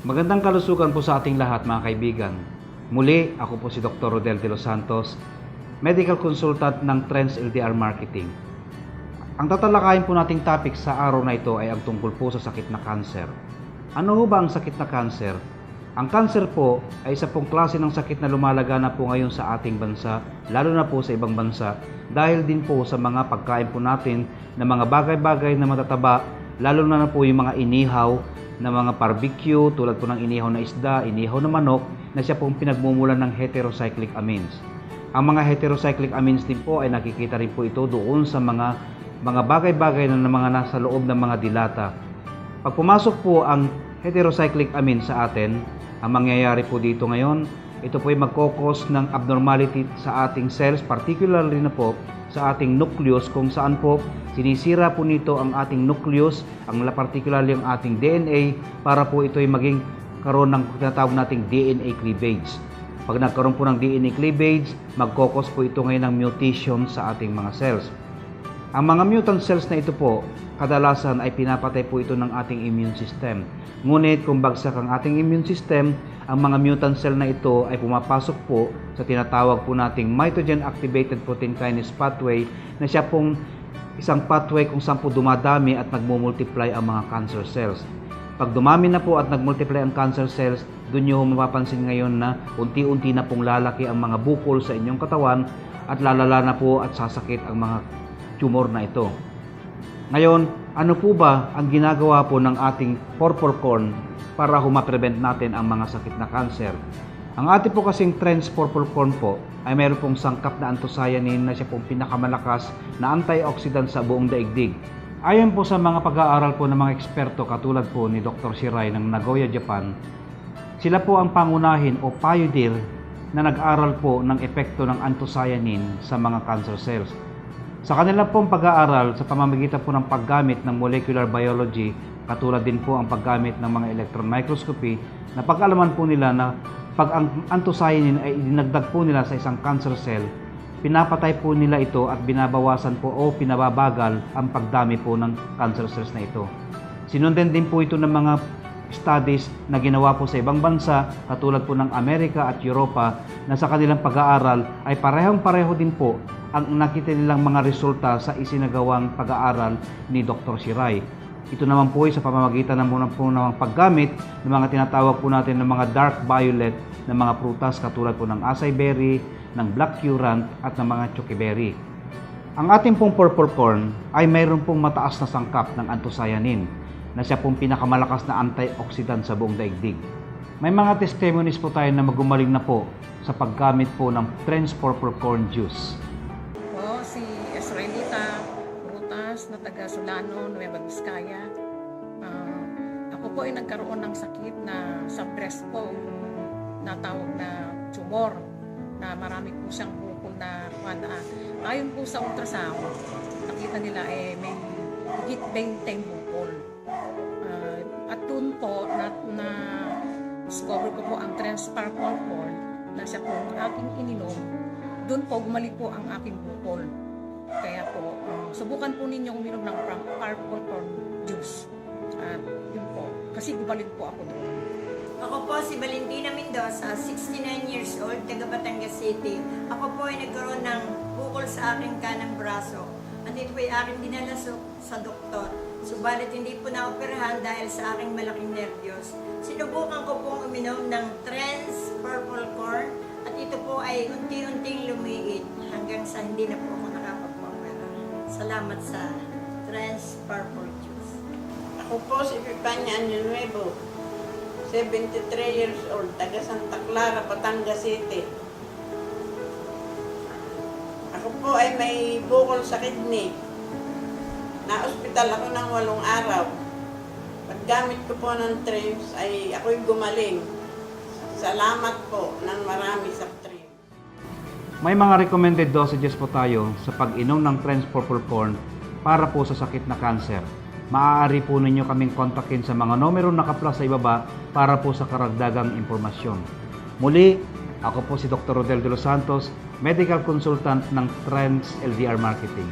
Magandang kalusugan po sa ating lahat mga kaibigan. Muli, ako po si Dr. Rodel de los Santos, Medical Consultant ng Trends LDR Marketing. Ang tatalakayin po nating topic sa araw na ito ay ang tungkol po sa sakit na cancer. Ano ho ba ang sakit na cancer? Ang cancer po ay isa pong klase ng sakit na lumalaganap po ngayon sa ating bansa, lalo na po sa ibang bansa, dahil din po sa mga pagkain po natin na mga bagay-bagay na matataba, lalo na po yung mga inihaw, na mga barbecue tulad po ng inihaw na isda, inihaw na manok na siya pong pinagmumulan ng heterocyclic amines. Ang mga heterocyclic amines din po ay nakikita rin po ito doon sa mga bagay-bagay na mga nasa loob ng mga dilata. Pag pumasok po ang heterocyclic amine sa atin, ang mangyayari po dito ngayon, ito po ay magkokos ng abnormality sa ating cells, particularly na po sa ating nucleus, kung saan po sinisira po nito ang ating nucleus, particularly ang ating DNA, para po ito ay maging karoon ng tinatawag nating DNA cleavage. Pag nagkaroon po ng DNA cleavage, magkokos po ito ngayon ng mutation sa ating mga cells. Ang mga mutant cells na ito po, kadalasan ay pinapatay po ito ng ating immune system. Ngunit kung bagsak ang ating immune system, ang mga mutant cell na ito ay pumapasok po sa tinatawag po nating mitogen activated protein kinase pathway, na siya pong isang pathway kung saan po dumadami at nagmumultiply ang mga cancer cells. Pag dumami na po at nagmultiply ang cancer cells, doon nyo mapapansin ngayon na unti-unti na pong lalaki ang mga bukol sa inyong katawan at lalala na po at sasakit ang mga tumor na ito. Ngayon, ano po ba ang ginagawa po ng ating purple corn para ma-prevent natin ang mga sakit na cancer? Ang ating po kasing Trends purple corn po ay mayroon pong sangkap na anthocyanin na siya pong pinakamalakas na antioxidant sa buong daigdig. Ayon po sa mga pag-aaral po ng mga eksperto katulad po ni Dr. Shirai ng Nagoya, Japan, sila po ang pangunahin o pioneer na nag-aral po ng epekto ng anthocyanin sa mga cancer cells. Sa kanilang pong pag-aaral sa pamamagitan po ng paggamit ng molecular biology, katulad din po ang paggamit ng mga electron microscopy, na pag-alaman po nila na pag ang anthocyanin ay dinagdag po nila sa isang cancer cell, pinapatay po nila ito at binabawasan po o pinababagal ang pagdami po ng cancer cells na ito. Sinundan din po ito ng mga studies na ginawa po sa ibang bansa, katulad po ng Amerika at Europa, na sa kanilang pag-aaral ay parehong-pareho din po ang nakita nilang mga resulta sa isinagawang pag-aaral ni Dr. Shirai. Ito naman po ay sa pamamagitan ng paggamit ng mga tinatawag po natin ng mga dark violet na mga prutas katulad po ng acai berry, ng black currant at ng mga choki berry. Ang ating pong purple corn ay mayroon pong mataas na sangkap ng anthocyanin na siya pong pinakamalakas na antioxidant sa buong daigdig. May mga testimonies po tayo na magumaling na po sa paggamit po ng Trends purple corn juice. Si Esraelita Rutas na taga Solano, Nueva Vizcaya. Ako po ay nagkaroon ng sakit na sa breast ko, natawag na tumor, na marami po siyang bukol na ayon po sa ultrasound, nakita nila may higit 20 bukol. At doon po na discover ko po ang Trends purple corn na siya po aking ininom. Doon po gumaling po ang aking bukol. Kaya po, subukan po ninyo uminom ng purple corn juice. At yun po, kasi gumaling po ako doon. Ako po si Valentina Mendoza, 69 years old, taga Batangas City. Ako po ay nagkaroon ng bukol sa aking kanang braso. At ito po ay aking dinala sa doktor. Subalit hindi po naoperahan dahil sa aking malaking nervyos. Sinubukan ko pong uminom ng Trends purple corn. At ito po ay unti-unting lumiit hanggang sa hindi na po ako nakapagpapera. Salamat sa Trends purple juice. Ako po si Pipanya Año Nuevo, 73 years old, taga Santa Clara, Batangas City. Ako po ay may bukol sa kidney. Na-ospital ako ng 8 araw. Paggamit ko po ng Trends ay ako'y gumaling. Salamat po ng marami sa Trends. May mga recommended dosages po tayo sa pag-inom ng Trends purple corn para po sa sakit na cancer. Maaari po ninyo kaming kontakin sa mga numero naka-plus sa ibaba para po sa karagdagang impormasyon. Muli, ako po si Dr. Rodel de los Santos, Medical Consultant ng Trends LDR Marketing.